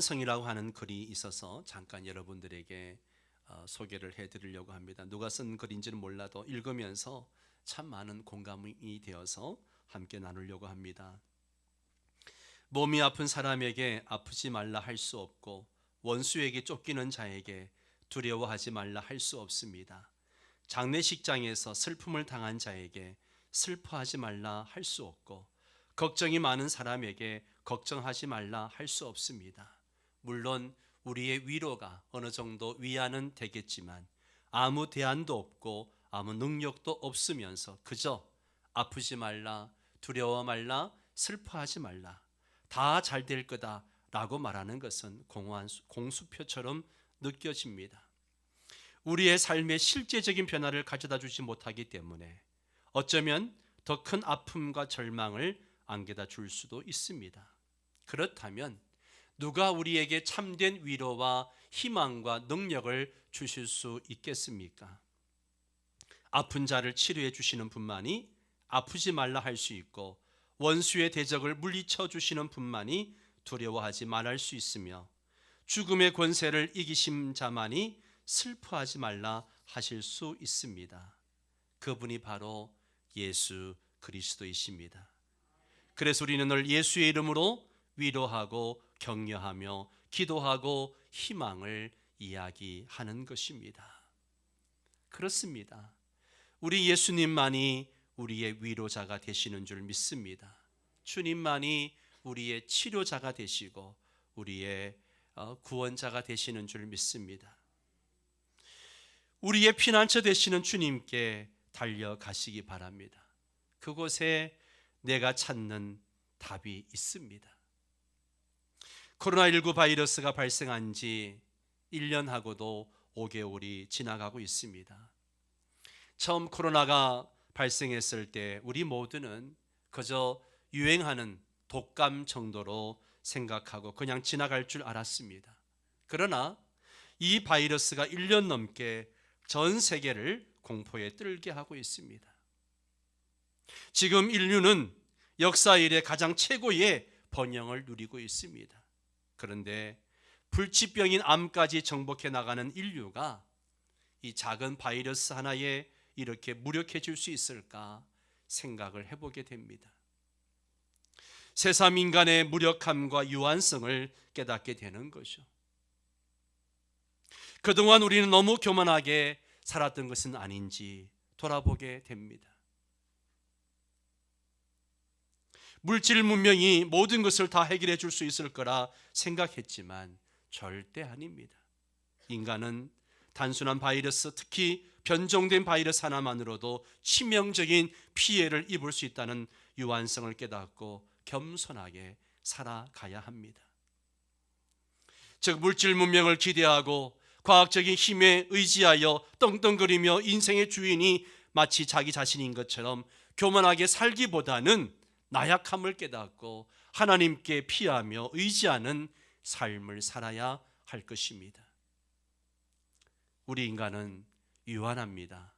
성이라고 하는 글이 있어서 잠깐 여러분들에게 소개를 해드리려고 합니다. 누가 쓴 글인지는 몰라도 읽으면서 참 많은 공감이 되어서 함께 나누려고 합니다. 몸이 아픈 사람에게 아프지 말라 할 수 없고 원수에게 쫓기는 자에게 두려워하지 말라 할 수 없습니다. 장례식장에서 슬픔을 당한 자에게 슬퍼하지 말라 할 수 없고 걱정이 많은 사람에게 걱정하지 말라 할 수 없습니다. 물론 우리의 위로가 어느 정도 위안은 되겠지만 아무 대안도 없고 아무 능력도 없으면서 그저 아프지 말라, 두려워 말라, 슬퍼하지 말라, 다 잘 될 거다 라고 말하는 것은 공허한 공수표처럼 느껴집니다. 우리의 삶의 실제적인 변화를 가져다 주지 못하기 때문에 어쩌면 더 큰 아픔과 절망을 안겨다 줄 수도 있습니다. 그렇다면 누가 우리에게 참된 위로와 희망과 능력을 주실 수 있겠습니까? 아픈 자를 치료해 주시는 분만이 아프지 말라 할 수 있고 원수의 대적을 물리쳐 주시는 분만이 두려워하지 말할 수 있으며 죽음의 권세를 이기신 자만이 슬퍼하지 말라 하실 수 있습니다. 그분이 바로 예수 그리스도이십니다. 그래서 우리는 늘 예수의 이름으로 위로하고 격려하며 기도하고 희망을 이야기하는 것입니다. 그렇습니다. 우리 예수님만이 우리의 위로자가 되시는 줄 믿습니다. 주님만이 우리의 치료자가 되시고 우리의 구원자가 되시는 줄 믿습니다. 우리의 피난처 되시는 주님께 달려가시기 바랍니다. 그곳에 내가 찾는 답이 있습니다. 코로나19 바이러스가 발생한 지 1년하고도 5개월이 지나가고 있습니다. 처음 코로나가 발생했을 때 우리 모두는 그저 유행하는 독감 정도로 생각하고 그냥 지나갈 줄 알았습니다. 그러나 이 바이러스가 1년 넘게 전 세계를 공포에 떨게 하고 있습니다. 지금 인류는 역사 이래 가장 최고의 번영을 누리고 있습니다. 그런데 불치병인 암까지 정복해 나가는 인류가 이 작은 바이러스 하나에 이렇게 무력해질 수 있을까 생각을 해보게 됩니다. 새삼 인간의 무력함과 유한성을 깨닫게 되는 것이죠. 그동안 우리는 너무 교만하게 살았던 것은 아닌지 돌아보게 됩니다. 물질 문명이 모든 것을 다 해결해 줄 수 있을 거라 생각했지만 절대 아닙니다. 인간은 단순한 바이러스, 특히 변종된 바이러스 하나만으로도 치명적인 피해를 입을 수 있다는 유한성을 깨닫고 겸손하게 살아가야 합니다. 즉 물질 문명을 기대하고 과학적인 힘에 의지하여 떵떵거리며 인생의 주인이 마치 자기 자신인 것처럼 교만하게 살기보다는 나약함을 깨닫고 하나님께 피하며 의지하는 삶을 살아야 할 것입니다. 우리 인간은 유한합니다.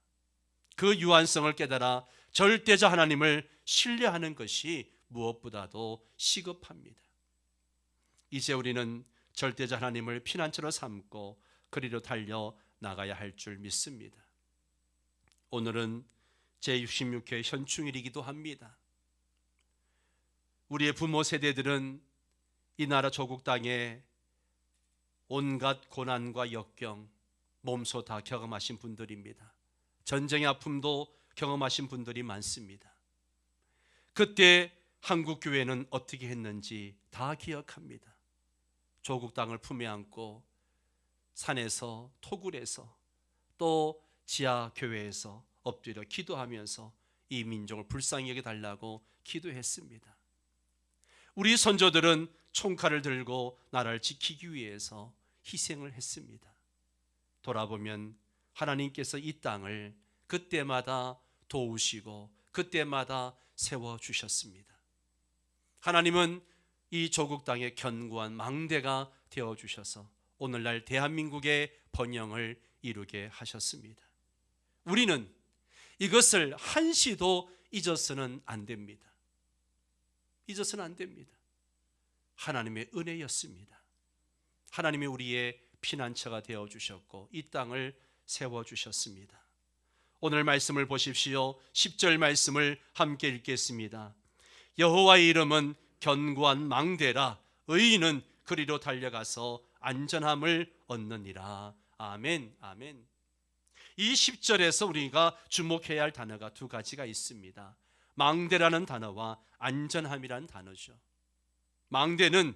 그 유한성을 깨달아 절대자 하나님을 신뢰하는 것이 무엇보다도 시급합니다. 이제 우리는 절대자 하나님을 피난처로 삼고 그리로 달려 나가야 할 줄 믿습니다. 오늘은 제66회 현충일이기도 합니다. 우리의 부모 세대들은 이 나라 조국 땅에 온갖 고난과 역경, 몸소 다 경험하신 분들입니다. 전쟁의 아픔도 경험하신 분들이 많습니다. 그때 한국 교회는 어떻게 했는지 다 기억합니다. 조국 땅을 품에 안고 산에서 토굴에서 또 지하 교회에서 엎드려 기도하면서 이 민족을 불쌍히 여겨 달라고 기도했습니다. 우리 선조들은 총칼을 들고 나라를 지키기 위해서 희생을 했습니다. 돌아보면 하나님께서 이 땅을 그때마다 도우시고 그때마다 세워주셨습니다. 하나님은 이 조국 땅의 견고한 망대가 되어주셔서 오늘날 대한민국의 번영을 이루게 하셨습니다. 우리는 이것을 한시도 잊어서는 안 됩니다. 잊어서는 안 됩니다. 하나님의 은혜였습니다. 하나님이 우리의 피난처가 되어 주셨고 이 땅을 세워 주셨습니다. 오늘 말씀을 보십시오. 10절 말씀을 함께 읽겠습니다. 여호와의 이름은 견고한 망대라. 의인은 그리로 달려가서 안전함을 얻느니라. 아멘, 아멘. 이 10절에서 우리가 주목해야 할 단어가 두 가지가 있습니다. 망대라는 단어와 안전함이라는 단어죠. 망대는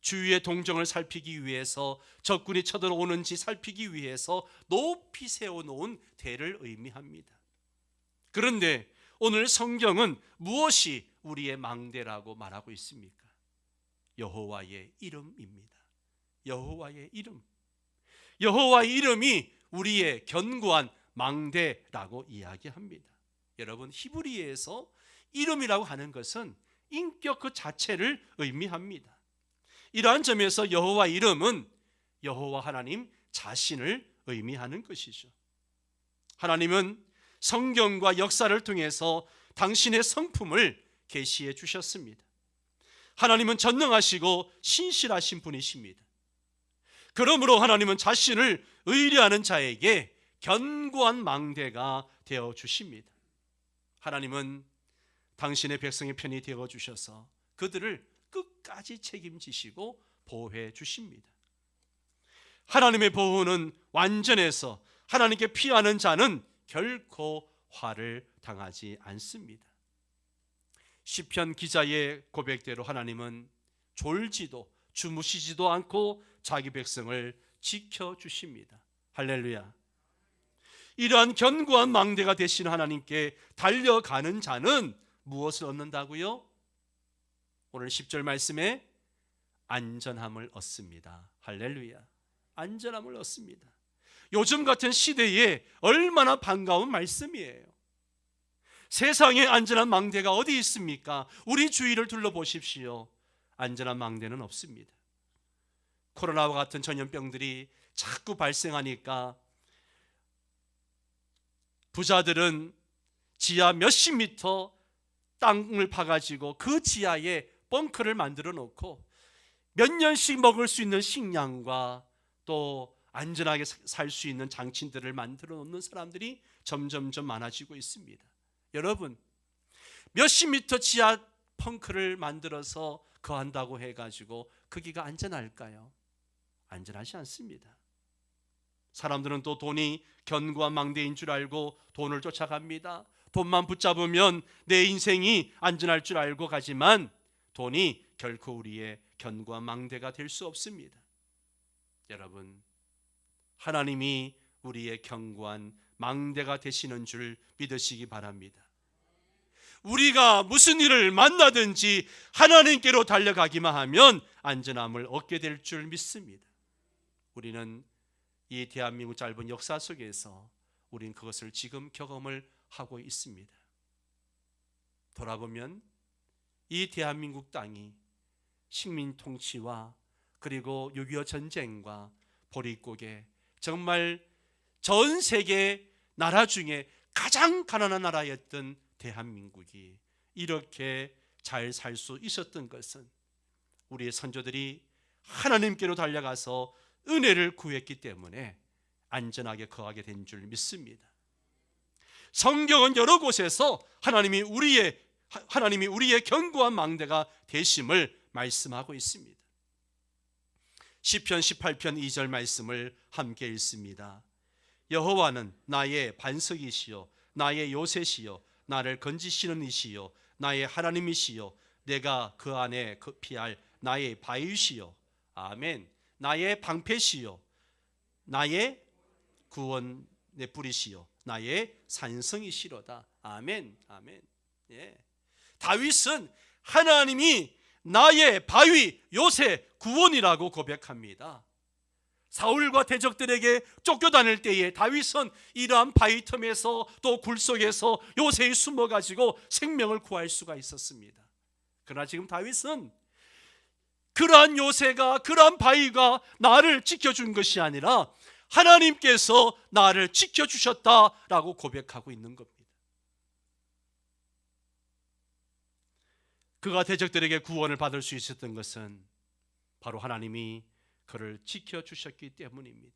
주위의 동정을 살피기 위해서, 적군이 쳐들어오는지 살피기 위해서 높이 세워놓은 대를 의미합니다. 그런데 오늘 성경은 무엇이 우리의 망대라고 말하고 있습니까? 여호와의 이름입니다. 여호와의 이름. 여호와의 이름이 우리의 견고한 망대라고 이야기합니다. 여러분, 히브리어에서 이름이라고 하는 것은 인격 그 자체를 의미합니다. 이러한 점에서 여호와 이름은 여호와 하나님 자신을 의미하는 것이죠. 하나님은 성경과 역사를 통해서 당신의 성품을 계시해 주셨습니다. 하나님은 전능하시고 신실하신 분이십니다. 그러므로 하나님은 자신을 의뢰하는 자에게 견고한 망대가 되어 주십니다. 하나님은 당신의 백성의 편이 되어 주셔서 그들을 끝까지 책임지시고 보호해 주십니다. 하나님의 보호는 완전해서 하나님께 피하는 자는 결코 화를 당하지 않습니다. 시편 기자의 고백대로 하나님은 졸지도 주무시지도 않고 자기 백성을 지켜주십니다. 할렐루야. 이러한 견고한 망대가 되시는 하나님께 달려가는 자는 무엇을 얻는다고요? 오늘 10절 말씀에 안전함을 얻습니다. 할렐루야. 안전함을 얻습니다. 요즘 같은 시대에 얼마나 반가운 말씀이에요. 세상에 안전한 망대가 어디 있습니까? 우리 주위를 둘러보십시오. 안전한 망대는 없습니다. 코로나와 같은 전염병들이 자꾸 발생하니까 부자들은 지하 몇십 미터 땅을 파가지고 그 지하에 벙커를 만들어 놓고 몇 년씩 먹을 수 있는 식량과 또 안전하게 살 수 있는 장치들을 만들어 놓는 사람들이 점점점 많아지고 있습니다. 여러분, 몇십 미터 지하 벙커를 만들어서 거한다고 해가지고 거기가 안전할까요? 안전하지 않습니다. 사람들은 또 돈이 견고한 망대인 줄 알고 돈을 쫓아갑니다. 돈만 붙잡으면 내 인생이 안전할 줄 알고 가지만 돈이 결코 우리의 견고한 망대가 될 수 없습니다. 여러분, 하나님이 우리의 견고한 망대가 되시는 줄 믿으시기 바랍니다. 우리가 무슨 일을 만나든지 하나님께로 달려가기만 하면 안전함을 얻게 될 줄 믿습니다. 우리는 이 대한민국 짧은 역사 속에서 우리는 그것을 지금 경험을 하고 있습니다. 돌아보면 이 대한민국 땅이 식민 통치와 그리고 6.25 전쟁과 보릿고개, 정말 전 세계 나라 중에 가장 가난한 나라였던 대한민국이 이렇게 잘 살 수 있었던 것은 우리의 선조들이 하나님께로 달려가서 은혜를 구했기 때문에 안전하게 거하게 된 줄 믿습니다. 성경은 여러 곳에서 하나님이 우리의 견고한 망대가 되심을 말씀하고 있습니다. 시편 18편 2절 말씀을 함께 읽습니다. 여호와는 나의 반석이시요 나의 요새시요 나를 건지시는 이시요 나의 하나님이시요 내가 그 안에 피할 나의 바위시요 아멘. 나의 방패시요 나의 구원의 뿌리시요 나의 산성이시로다. 아멘. 아멘. 예. 다윗은 하나님이 나의 바위, 요새, 구원이라고 고백합니다. 사울과 대적들에게 쫓겨다닐 때에 다윗은 이러한 바위 틈에서 또 굴 속에서 요새에 숨어가지고 생명을 구할 수가 있었습니다. 그러나 지금 다윗은 그러한 요새가, 그러한 바위가 나를 지켜준 것이 아니라 하나님께서 나를 지켜주셨다라고 고백하고 있는 겁니다. 그가 대적들에게 구원을 받을 수 있었던 것은 바로 하나님이 그를 지켜주셨기 때문입니다.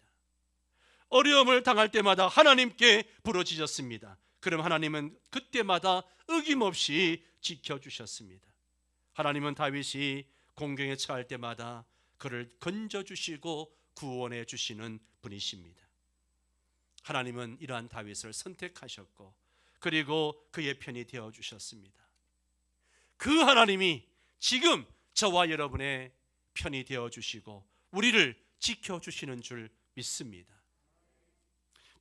어려움을 당할 때마다 하나님께 부르짖었습니다. 그럼 하나님은 그때마다 어김없이 지켜주셨습니다. 하나님은 다윗이 공경에 처할 때마다 그를 건져주시고 구원해 주시는 분이십니다. 하나님은 이러한 다윗을 선택하셨고 그리고 그의 편이 되어주셨습니다. 그 하나님이 지금 저와 여러분의 편이 되어주시고 우리를 지켜주시는 줄 믿습니다.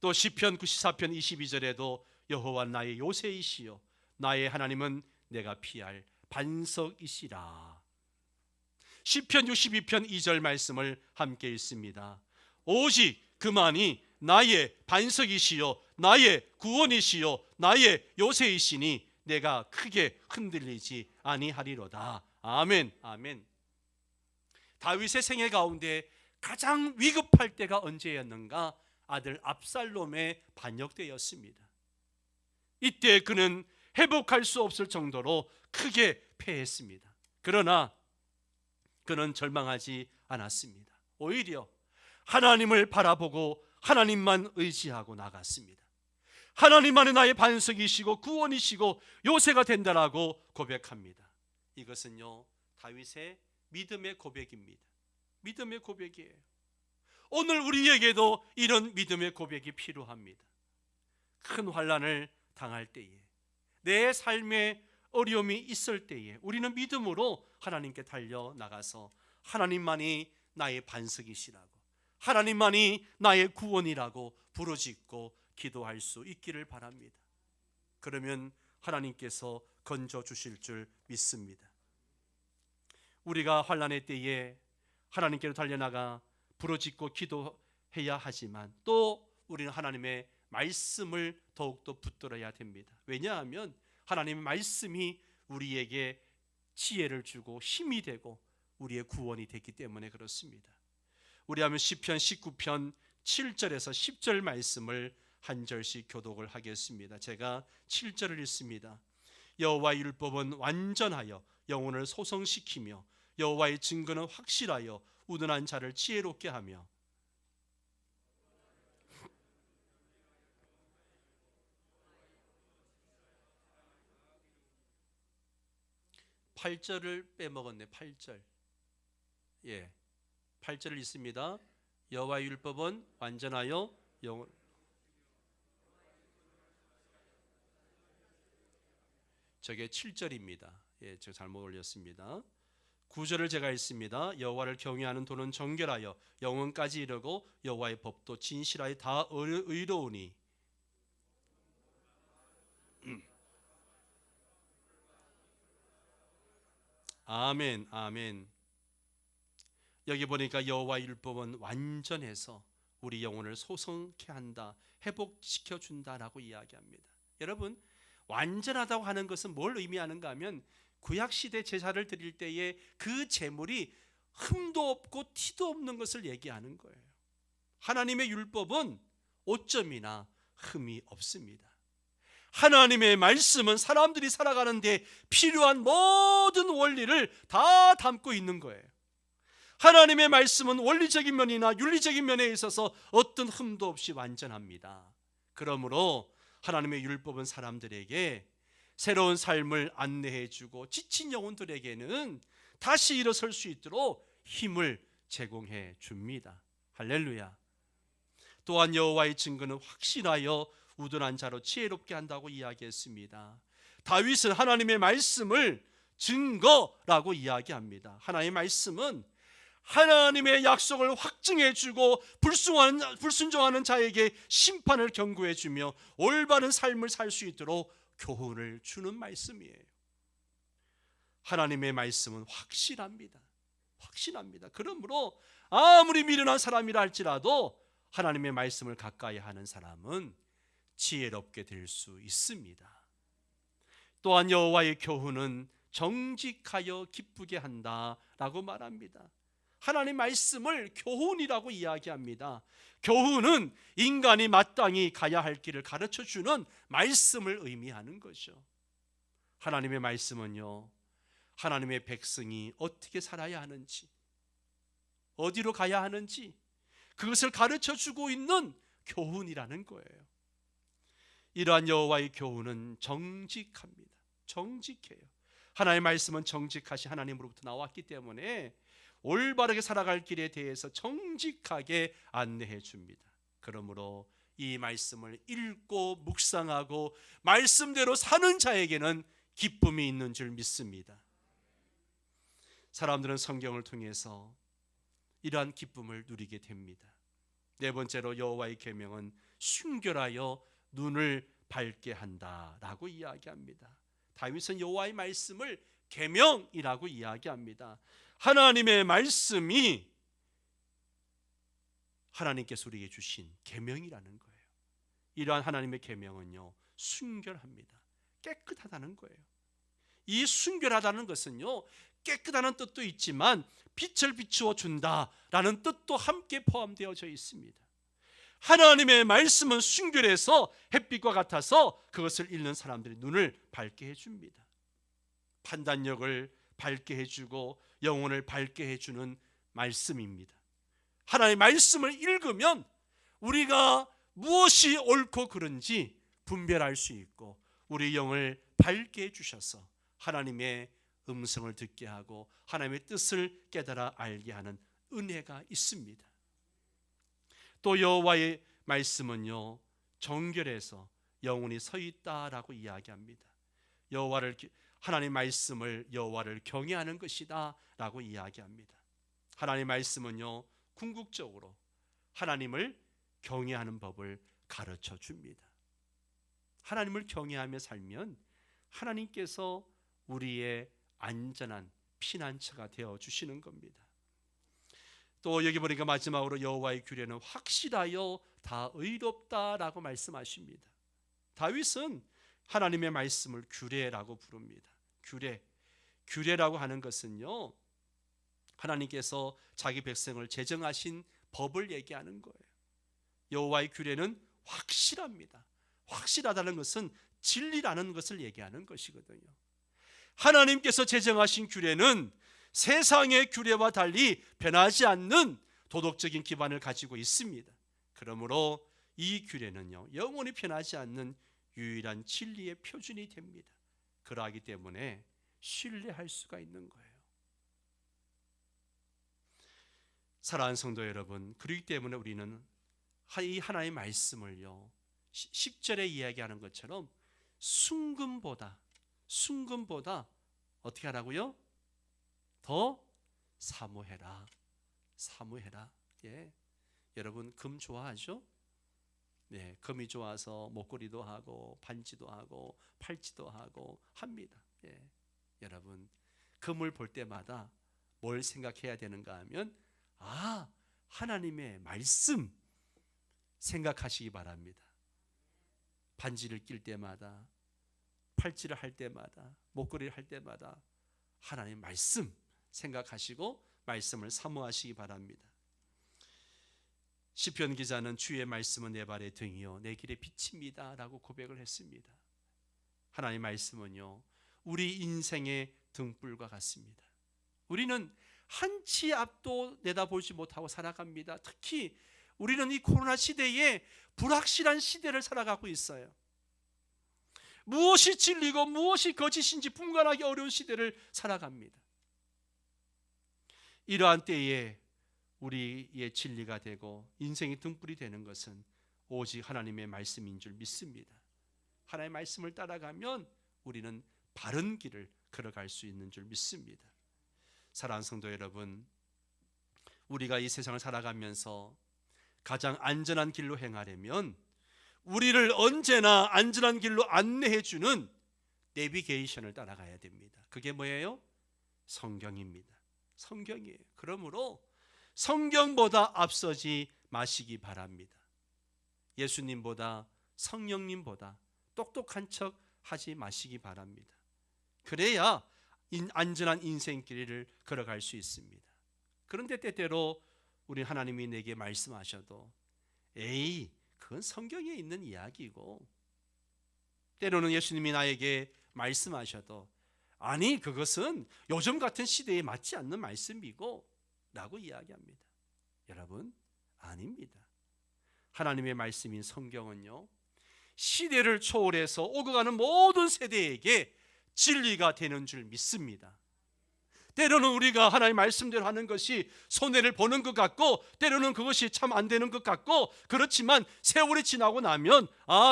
또 시편 94편 22절에도 여호와 나의 요새이시요 나의 하나님은 내가 피할 반석이시라. 시편 62편 2절 말씀을 함께 읽습니다. 오직 그만이 나의 반석이시요 나의 구원이시요 나의 요새이시니 내가 크게 흔들리지 아니하리로다. 아멘. 아멘. 다윗의 생애 가운데 가장 위급할 때가 언제였는가? 아들 압살롬의 반역때였습니다. 이때 그는 회복할 수 없을 정도로 크게 패했습니다. 그러나 그는 절망하지 않았습니다. 오히려 하나님을 바라보고 하나님만 의지하고 나갔습니다. 하나님만이 나의 반석이시고 구원이시고 요새가 된다라고 고백합니다. 이것은요 다윗의 믿음의 고백입니다. 믿음의 고백이에요. 오늘 우리에게도 이런 믿음의 고백이 필요합니다. 큰 환난을 당할 때에, 내 삶에 어려움이 있을 때에 우리는 믿음으로 하나님께 달려나가서 하나님만이 나의 반석이시라고, 하나님만이 나의 구원이라고 부르짖고 기도할 수 있기를 바랍니다. 그러면 하나님께서 건져주실 줄 믿습니다. 우리가 환난의 때에 하나님께로 달려나가 부르짖고 기도해야 하지만 또 우리는 하나님의 말씀을 더욱더 붙들어야 됩니다. 왜냐하면 하나님의 말씀이 우리에게 지혜를 주고 힘이 되고 우리의 구원이 되기 때문에 그렇습니다. 우리 하면 시편 19편 7절에서 10절 말씀을 한 절씩 교독을 하겠습니다. 제가 7절을 읽습니다. 여호와의 율법은 완전하여 영혼을 소성시키며 여호와의 증거는 확실하여 우둔한 자를 지혜롭게 하며 (8절을) 빼먹었네. 8절. 예, 8절을 읽습니다. 여호와의 율법은 완전하여 영혼. 저게 7절입니다. 예, 제가 잘못 올렸습니다. 9절을 제가 읽습니다. 여호와를 경외하는 도는 정결하여 영혼까지 이르고 여호와의 법도 진실하여 다 의로우니. 아멘. 아멘. 여기 보니까 여호와의 율법은 완전해서 우리 영혼을 소성케 한다, 회복시켜 준다라고 이야기합니다. 여러분, 완전하다고 하는 것은 뭘 의미하는가 하면 구약시대 제사를 드릴 때에 그 제물이 흠도 없고 티도 없는 것을 얘기하는 거예요. 하나님의 율법은 오점이나 흠이 없습니다. 하나님의 말씀은 사람들이 살아가는데 필요한 모든 원리를 다 담고 있는 거예요. 하나님의 말씀은 원리적인 면이나 윤리적인 면에 있어서 어떤 흠도 없이 완전합니다. 그러므로 하나님의 율법은 사람들에게 새로운 삶을 안내해주고 지친 영혼들에게는 다시 일어설 수 있도록 힘을 제공해 줍니다. 할렐루야. 또한 여호와의 증거는 확실하여 우둔한 자로 지혜롭게 한다고 이야기했습니다. 다윗은 하나님의 말씀을 증거라고 이야기합니다. 하나님의 말씀은 하나님의 약속을 확증해주고 불순종하는 자에게 심판을 경고해주며 올바른 삶을 살 수 있도록 교훈을 주는 말씀이에요. 하나님의 말씀은 확실합니다. 확실합니다. 그러므로 아무리 미련한 사람이라 할지라도 하나님의 말씀을 가까이 하는 사람은 지혜롭게 될 수 있습니다. 또한 여호와의 교훈은 정직하여 기쁘게 한다라고 말합니다. 하나님 말씀을 교훈이라고 이야기합니다. 교훈은 인간이 마땅히 가야 할 길을 가르쳐주는 말씀을 의미하는 것이죠. 하나님의 말씀은요, 하나님의 백성이 어떻게 살아야 하는지, 어디로 가야 하는지 그것을 가르쳐 주고 있는 교훈이라는 거예요. 이러한 여호와의 교훈은 정직합니다. 정직해요. 하나님의 말씀은 정직하신 하나님으로부터 나왔기 때문에 올바르게 살아갈 길에 대해서 정직하게 안내해 줍니다. 그러므로 이 말씀을 읽고 묵상하고 말씀대로 사는 자에게는 기쁨이 있는 줄 믿습니다. 사람들은 성경을 통해서 이러한 기쁨을 누리게 됩니다. 네 번째로 여호와의 계명은 순결하여 눈을 밝게 한다라고 이야기합니다. 다윗은 여호와의 말씀을 계명이라고 이야기합니다. 하나님의 말씀이 하나님께서 우리에게 주신 계명이라는 거예요. 이러한 하나님의 계명은요, 순결합니다. 깨끗하다는 거예요. 이 순결하다는 것은요, 깨끗하다는 뜻도 있지만 빛을 비추어 준다라는 뜻도 함께 포함되어져 있습니다. 하나님의 말씀은 순결해서 햇빛과 같아서 그것을 읽는 사람들의 눈을 밝게 해줍니다. 판단력을 밝게 해주고 영혼을 밝게 해주는 말씀입니다. 하나님의 말씀을 읽으면 우리가 무엇이 옳고 그른지 분별할 수 있고 우리 영을 밝게 해주셔서 하나님의 음성을 듣게 하고 하나님의 뜻을 깨달아 알게 하는 은혜가 있습니다. 또 여호와의 말씀은요, 정결해서 영혼이 서 있다라고 이야기합니다. 하나님의 말씀을 여호와를 경외하는 것이다라고 이야기합니다. 하나님의 말씀은요, 궁극적으로 하나님을 경외하는 법을 가르쳐 줍니다. 하나님을 경외하며 살면 하나님께서 우리의 안전한 피난처가 되어 주시는 겁니다. 또 여기 보니까 마지막으로 여호와의 규례는 확실하여 다 의롭다라고 말씀하십니다. 다윗은 하나님의 말씀을 규례라고 부릅니다. 규례라고 하는 것은요, 하나님께서 자기 백성을 제정하신 법을 얘기하는 거예요. 여호와의 규례는 확실합니다. 확실하다는 것은 진리라는 것을 얘기하는 것이거든요. 하나님께서 제정하신 규례는 세상의 규례와 달리 변하지 않는 도덕적인 기반을 가지고 있습니다. 그러므로 이 규례는요, 영원히 변하지 않는 유일한 진리의 표준이 됩니다. 그러하기 때문에 신뢰할 수가 있는 거예요. 사랑하는 성도 여러분, 그렇기 때문에 우리는 이 하나님의 말씀을요, 10절에 이야기하는 것처럼 순금보다 어떻게 하라고요? 더 사모해라. 예. 여러분 금 좋아하죠? 네, 금이 좋아서 목걸이도 하고 반지도 하고 팔찌도 하고 합니다. 예. 여러분 금을 볼 때마다 뭘 생각해야 되는가 하면 하나님의 말씀 생각하시기 바랍니다. 반지를 낄 때마다, 팔찌를 할 때마다, 목걸이를 할 때마다 하나님의 말씀 생각하시고 말씀을 사모하시기 바랍니다. 시편 기자는 주의 말씀은 내 발의 등이요 내 길의 빛입니다 라고 고백을 했습니다. 하나님의 말씀은요, 우리 인생의 등불과 같습니다. 우리는 한치 앞도 내다보지 못하고 살아갑니다. 특히 우리는 이 코로나 시대에 불확실한 시대를 살아가고 있어요. 무엇이 진리고 무엇이 거짓인지 분간하기 어려운 시대를 살아갑니다. 이러한 때에 우리의 진리가 되고 인생의 등불이 되는 것은 오직 하나님의 말씀인 줄 믿습니다. 하나님의 말씀을 따라가면 우리는 바른 길을 걸어갈 수 있는 줄 믿습니다. 사랑하는 성도 여러분, 우리가 이 세상을 살아가면서 가장 안전한 길로 행하려면 우리를 언제나 안전한 길로 안내해 주는 내비게이션을 따라가야 됩니다. 그게 뭐예요? 성경입니다. 성경이에요. 그러므로 성경보다 앞서지 마시기 바랍니다. 예수님보다 성령님보다 똑똑한 척 하지 마시기 바랍니다. 그래야 안전한 인생길을 걸어갈 수 있습니다. 그런데 때때로 우리 하나님이 내게 말씀하셔도 그건 성경에 있는 이야기고, 때로는 예수님이 나에게 말씀하셔도 그것은 요즘 같은 시대에 맞지 않는 말씀이고 라고 이야기합니다. 여러분, 아닙니다. 하나님의 말씀인 성경은요, 시대를 초월해서 오고 가는 모든 세대에게 진리가 되는 줄 믿습니다. 때로는 우리가 하나님의 말씀대로 하는 것이 손해를 보는 것 같고, 때로는 그것이 참 안 되는 것 같고, 그렇지만 세월이 지나고 나면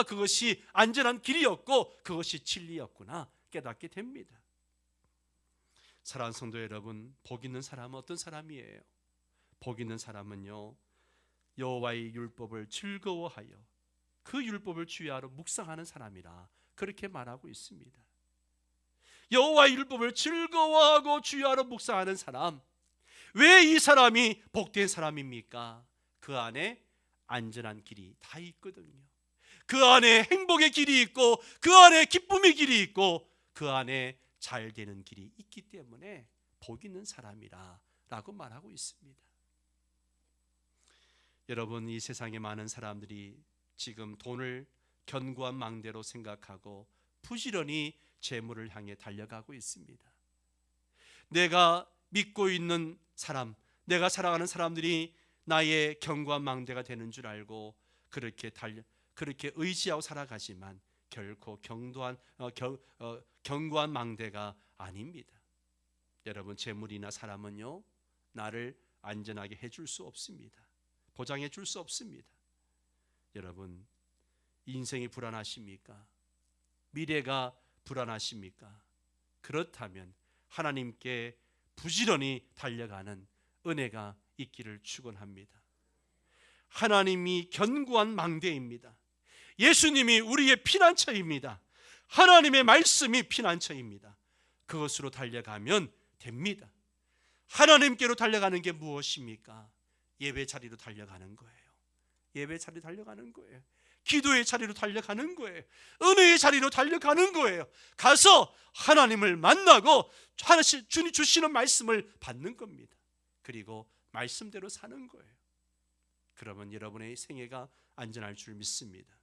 그것이 안전한 길이었고 그것이 진리였구나 깨닫게 됩니다. 사랑하는 성도 여러분, 복 있는 사람은 어떤 사람이에요? 복 있는 사람은요, 여호와의 율법을 즐거워하여 그 율법을 주야로 묵상하는 사람이라 그렇게 말하고 있습니다. 여호와의 율법을 즐거워하고 주야로 묵상하는 사람, 왜 이 사람이 복된 사람입니까? 그 안에 안전한 길이 다 있거든요. 그 안에 행복의 길이 있고, 그 안에 기쁨의 길이 있고, 그 안에 잘 되는 길이 있기 때문에 복 있는 사람이라 라고 말하고 있습니다. 여러분, 이 세상에 많은 사람들이 지금 돈을 견고한 망대로 생각하고 부지런히 재물을 향해 달려가고 있습니다. 내가 믿고 있는 사람, 내가 사랑하는 사람들이 나의 견고한 망대가 되는 줄 알고 그렇게 의지하고 살아가지만 결코 견고한 망대가 아닙니다. 여러분, 재물이나 사람은요, 나를 안전하게 해줄 수 없습니다. 보장해 줄 수 없습니다. 여러분, 인생이 불안하십니까? 미래가 불안하십니까? 그렇다면 하나님께 부지런히 달려가는 은혜가 있기를 축원합니다. 하나님이 견고한 망대입니다. 예수님이 우리의 피난처입니다. 하나님의 말씀이 피난처입니다. 그것으로 달려가면 됩니다. 하나님께로 달려가는 게 무엇입니까? 예배 자리로 달려가는 거예요. 예배 자리로 달려가는 거예요. 기도의 자리로 달려가는 거예요. 은혜의 자리로 달려가는 거예요. 가서 하나님을 만나고 주님 주시는 말씀을 받는 겁니다. 그리고 말씀대로 사는 거예요. 그러면 여러분의 생애가 안전할 줄 믿습니다.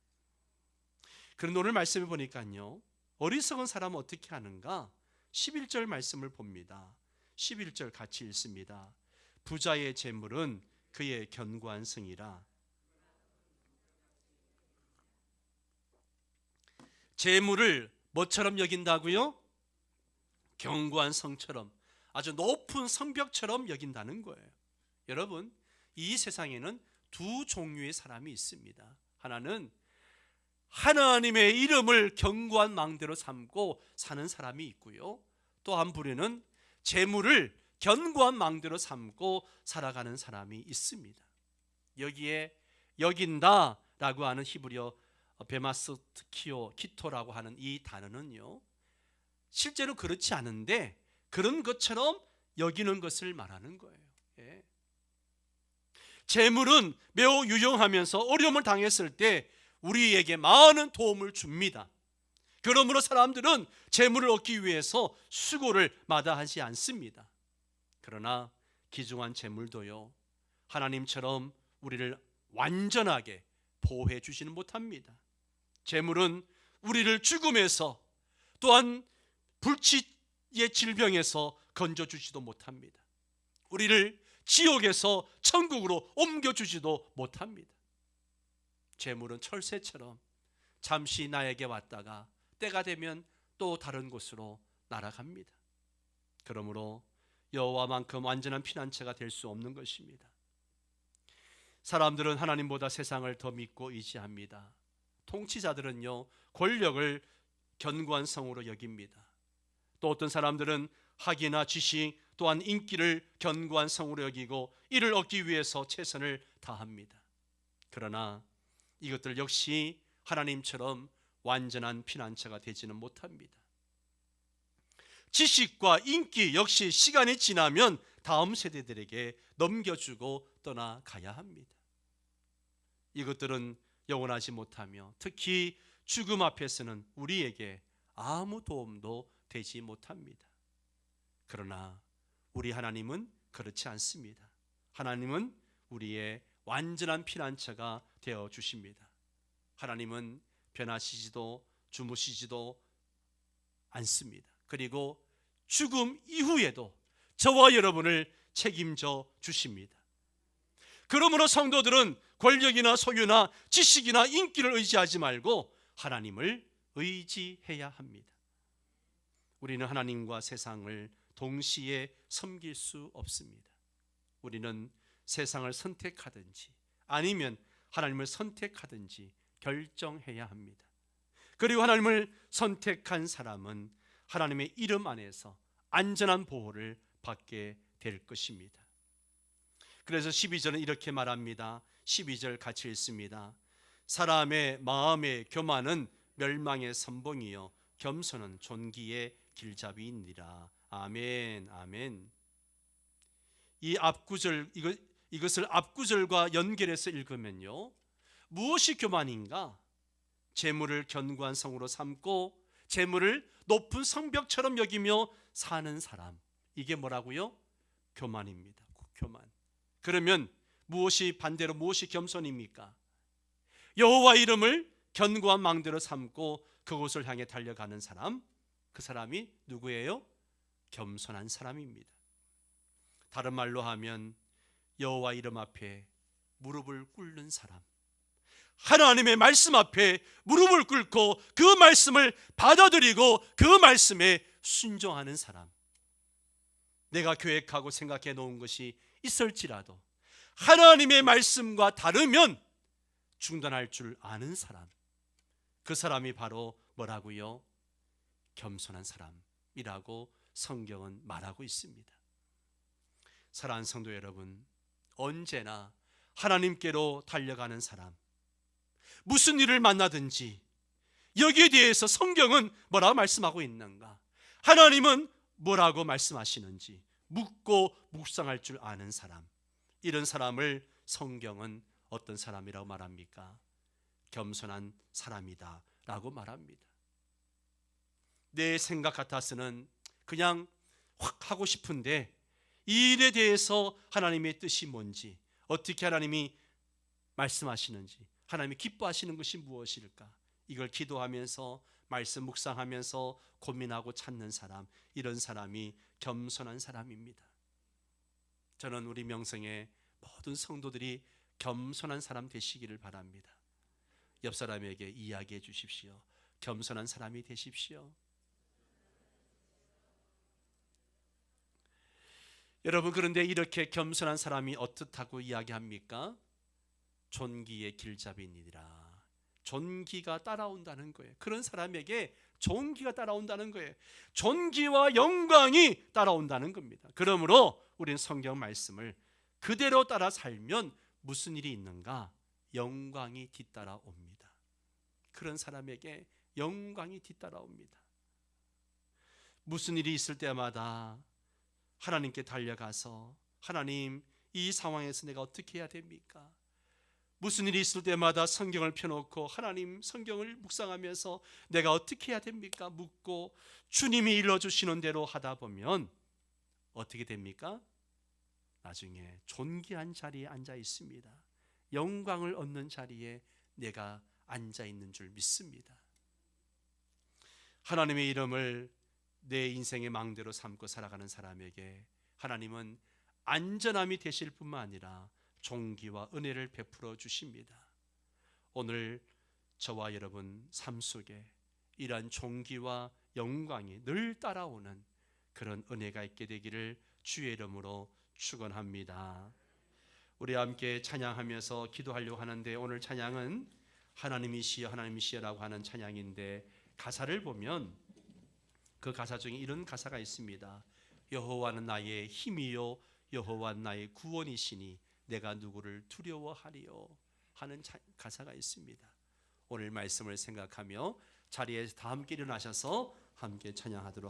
그런데 오늘 말씀을 보니까요, 어리석은 사람은 어떻게 하는가? 11절 말씀을 봅니다. 11절 같이 읽습니다. 부자의 재물은 그의 견고한 성이라. 재물을 뭐처럼 여긴다고요? 견고한 성처럼, 아주 높은 성벽처럼 여긴다는 거예요. 여러분, 이 세상에는 두 종류의 사람이 있습니다. 하나는 하나님의 이름을 견고한 망대로 삼고 사는 사람이 있고요, 또 한 부류는 재물을 견고한 망대로 삼고 살아가는 사람이 있습니다. 여기에 여긴다라고 하는 히브리어 베마스키토라고 하는 이 단어는요, 실제로 그렇지 않은데 그런 것처럼 여기는 것을 말하는 거예요. 예. 재물은 매우 유용하면서 어려움을 당했을 때 우리에게 많은 도움을 줍니다. 그러므로 사람들은 재물을 얻기 위해서 수고를 마다하지 않습니다. 그러나 귀중한 재물도요, 하나님처럼 우리를 완전하게 보호해 주지는 못합니다. 재물은 우리를 죽음에서, 또한 불치의 질병에서 건져주지도 못합니다. 우리를 지옥에서 천국으로 옮겨주지도 못합니다. 재물은 철새처럼 잠시 나에게 왔다가 때가 되면 또 다른 곳으로 날아갑니다. 그러므로 여호와만큼 완전한 피난처가 될 수 없는 것입니다. 사람들은 하나님보다 세상을 더 믿고 의지합니다. 통치자들은요, 권력을 견고한 성으로 여깁니다. 또 어떤 사람들은 학이나 지식, 또한 인기를 견고한 성으로 여기고 이를 얻기 위해서 최선을 다합니다. 그러나 이것들 역시 하나님처럼 완전한 피난처가 되지는 못합니다. 지식과 인기 역시 시간이 지나면 다음 세대들에게 넘겨주고 떠나가야 합니다. 이것들은 영원하지 못하며 특히 죽음 앞에서는 우리에게 아무 도움도 되지 못합니다. 그러나 우리 하나님은 그렇지 않습니다. 하나님은 우리의 완전한 피난처가 되어 주십니다. 하나님은 변하시지도 주무시지도 않습니다. 그리고 죽음 이후에도 저와 여러분을 책임져 주십니다. 그러므로 성도들은 권력이나 소유나 지식이나 인기를 의지하지 말고 하나님을 의지해야 합니다. 우리는 하나님과 세상을 동시에 섬길 수 없습니다. 우리는 세상을 선택하든지 아니면 하나님을 선택하든지 결정해야 합니다. 그리고 하나님을 선택한 사람은 하나님의 이름 안에서 안전한 보호를 받게 될 것입니다. 그래서 12절은 이렇게 말합니다. 12절 같이 읽습니다. 사람의 마음의 교만은 멸망의 선봉이요 겸손은 존귀의 길잡이이니라. 아멘, 아멘. 이 앞구절, 이것을 앞구절과 연결해서 읽으면요, 무엇이 교만인가? 재물을 견고한 성으로 삼고 재물을 높은 성벽처럼 여기며 사는 사람, 이게 뭐라고요? 교만입니다. 교만. 그러면 무엇이 반대로 무엇이 겸손입니까? 여호와 이름을 견고한 망대로 삼고 그곳을 향해 달려가는 사람, 그 사람이 누구예요? 겸손한 사람입니다. 다른 말로 하면 여호와 이름 앞에 무릎을 꿇는 사람, 하나님의 말씀 앞에 무릎을 꿇고 그 말씀을 받아들이고 그 말씀에 순종하는 사람, 내가 계획하고 생각해 놓은 것이 있을지라도 하나님의 말씀과 다르면 중단할 줄 아는 사람, 그 사람이 바로 뭐라고요? 겸손한 사람이라고 성경은 말하고 있습니다. 사랑하는 성도 여러분, 언제나 하나님께로 달려가는 사람, 무슨 일을 만나든지 여기에 대해서 성경은 뭐라고 말씀하고 있는가, 하나님은 뭐라고 말씀하시는지 묻고 묵상할 줄 아는 사람, 이런 사람을 성경은 어떤 사람이라고 말합니까? 겸손한 사람이다 라고 말합니다. 내 생각 같아서는 그냥 확 하고 싶은데 이 일에 대해서 하나님의 뜻이 뭔지, 어떻게 하나님이 말씀하시는지, 하나님이 기뻐하시는 것이 무엇일까, 이걸 기도하면서 말씀 묵상하면서 고민하고 찾는 사람, 이런 사람이 겸손한 사람입니다. 저는 우리 명성의 모든 성도들이 겸손한 사람 되시기를 바랍니다. 옆 사람에게 이야기해 주십시오. 겸손한 사람이 되십시오. 여러분, 그런데 이렇게 겸손한 사람이 어떻다고 이야기합니까? 존귀의 길잡이니라. 존귀가 따라온다는 거예요. 그런 사람에게 존귀가 따라온다는 거예요. 존귀와 영광이 따라온다는 겁니다. 그러므로 우리는 성경 말씀을 그대로 따라 살면 무슨 일이 있는가? 영광이 뒤따라옵니다. 그런 사람에게 영광이 뒤따라옵니다. 무슨 일이 있을 때마다 하나님께 달려가서, 하나님, 이 상황에서 내가 어떻게 해야 됩니까? 무슨 일이 있을 때마다 성경을 펴놓고 하나님, 성경을 묵상하면서 내가 어떻게 해야 됩니까? 묻고 주님이 일러주시는 대로 하다 보면 어떻게 됩니까? 나중에 존귀한 자리에 앉아 있습니다. 영광을 얻는 자리에 내가 앉아 있는 줄 믿습니다. 하나님의 이름을 내 인생의 망대로 삼고 살아가는 사람에게 하나님은 안전함이 되실 뿐만 아니라 존귀와 은혜를 베풀어 주십니다. 오늘 저와 여러분 삶 속에 이러한 존귀와 영광이 늘 따라오는 그런 은혜가 있게 되기를 주의 이름으로 축원합니다. 우리 함께 찬양하면서 기도하려고 하는데, 오늘 찬양은 하나님이시여 하나님이시여라고 하는 찬양인데, 가사를 보면 그 가사 중에 이런 가사가 있습니다. 여호와는 나의 힘이요 여호와는 나의 구원이시니 내가 누구를 두려워하리요 하는 가사가 있습니다. 오늘 말씀을 생각하며 자리에서 다 함께 일어나셔서 함께 찬양하도록